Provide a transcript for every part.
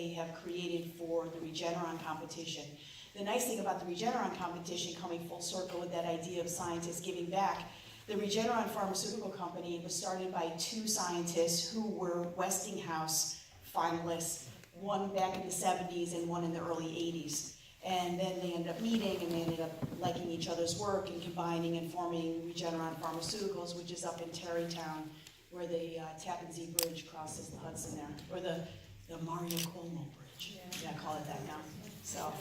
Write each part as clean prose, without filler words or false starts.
they have created for the Regeneron competition. The nice thing about the Regeneron competition, coming full circle with that idea of scientists giving back, the Regeneron pharmaceutical company was started by two scientists who were Westinghouse finalists, one back in the 70s and one in the early 80s. And then they ended up meeting and they ended up liking each other's work and combining and forming Regeneron Pharmaceuticals, which is up in Tarrytown, where the Tappan Zee Bridge crosses the Hudson there, or the Mario Cuomo Bridge. Yeah, I call it that now. So.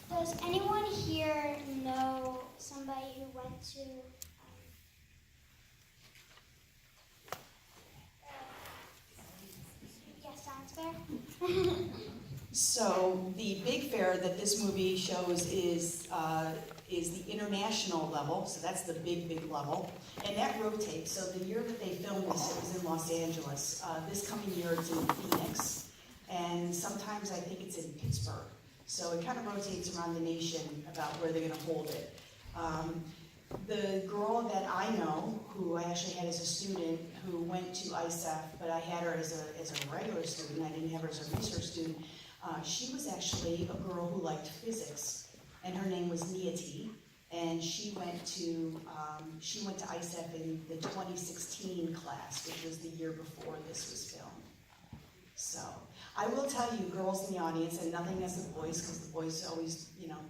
Does anyone here know somebody who went to science fair? So the big fair that this movie shows is the international level, so that's the big level, and that rotates. So the year that they filmed this, it was in Los Angeles. This coming year it's in Phoenix, and sometimes I think it's in Pittsburgh. So it kind of rotates around the nation about where they're going to hold it. The girl that I know, who I actually had as a student, who went to ISEF, but I had her as a regular student, I didn't have her as a research student, she was actually a girl who liked physics, and her name was Nia T, and she went to ISEF in the 2016 class, which was the year before this was filmed. So, I will tell you, girls in the audience, and nothing against the boys, because the boys always,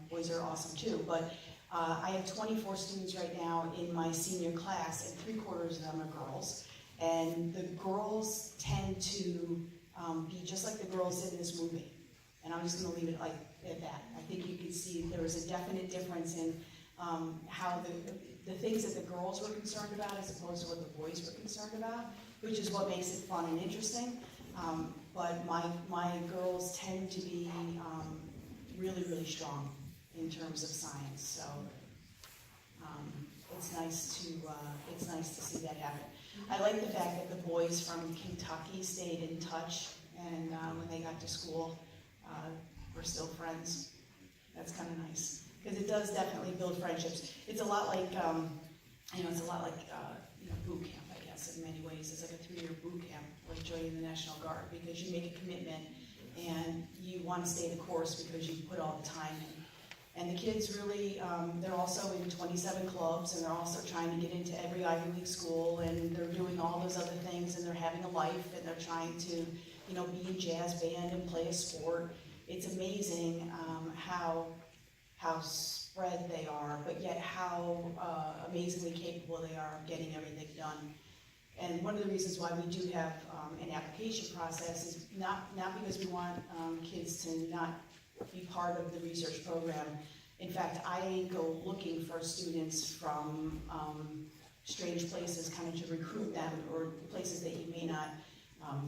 boys are awesome too, but I have 24 students right now in my senior class, and 3/4 of them are girls. And the girls tend to be just like the girls in this movie. And I'm just going to leave it at that. I think you can see there was a definite difference in how the things that the girls were concerned about as opposed to what the boys were concerned about, which is what makes it fun and interesting. But my girls tend to be really strong in terms of science, so it's nice to see that happen. I like the fact that the boys from Kentucky stayed in touch, and when they got to school, we're still friends. That's kind of nice because it does definitely build friendships. It's a lot like boot camp, I guess, in many ways. It's like a 3-year boot camp, like joining the National Guard, because you make a commitment and you want to stay the course because you put all the time in. And the kids really, they're also in 27 clubs, and they're also trying to get into every Ivy League school, and they're doing all those other things, and they're having a life, and they're trying to, be in jazz band and play a sport. It's amazing how spread they are, but yet how amazingly capable they are of getting everything done. And one of the reasons why we do have an application process is not because we want kids to not be part of the research program. In fact, I go looking for students from strange places, kind of to recruit them, or places that you may not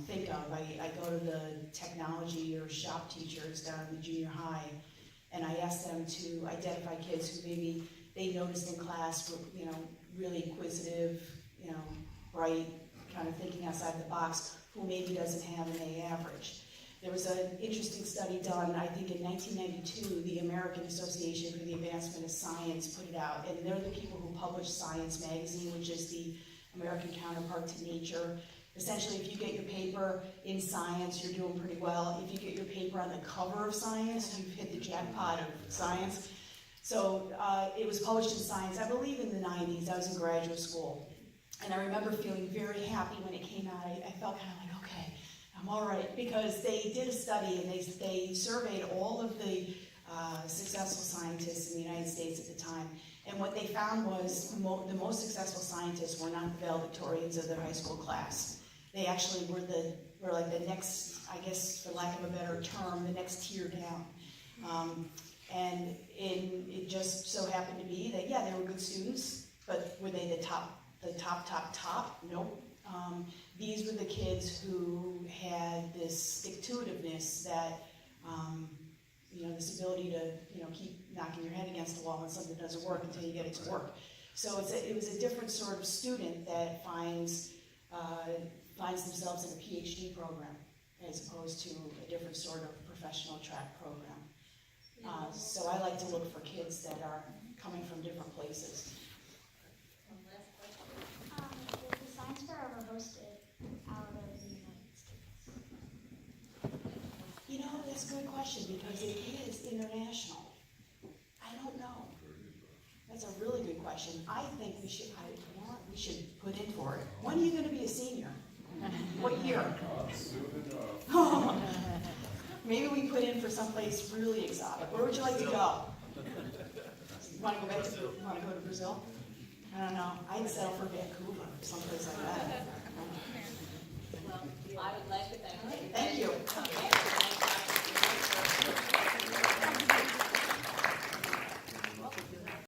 think of. I go to the technology or shop teachers down in the junior high, and I ask them to identify kids who maybe they noticed in class were, really inquisitive, bright, kind of thinking outside the box, who maybe doesn't have an A average. There was an interesting study done, I think in 1992, the American Association for the Advancement of Science put it out, and they're the people who publish Science magazine, which is the American counterpart to Nature. Essentially, if you get your paper in science, you're doing pretty well. If you get your paper on the cover of Science, you've hit the jackpot of science. So it was published in Science, I believe in the 90s. I was in graduate school. And I remember feeling very happy when it came out. I felt kind of like, okay, I'm all right. Because they did a study and they surveyed all of the successful scientists in the United States at the time. And what they found was the most successful scientists were not the valedictorians of their high school class. They actually were like the next, I guess for lack of a better term, the next tier down. And it just so happened to be that, yeah, they were good students, but were they the top? Nope. These were the kids who had this stick-to-itiveness that, this ability to, keep knocking your head against the wall when something doesn't work until you get it to work. So it was a different sort of student that finds themselves in a PhD program as opposed to a different sort of professional track program. So I like to look for kids that are coming from different places. Was the science fair ever hosted out of the United States? That's a good question because it is international. I don't know. That's a really good question. I think we should, we should put in for it. When are you going to be a senior? What year? Maybe we put in for someplace really exotic. Where would you like to go? Want to go to Brazil? I don't know. I'd settle for Vancouver, someplace like that.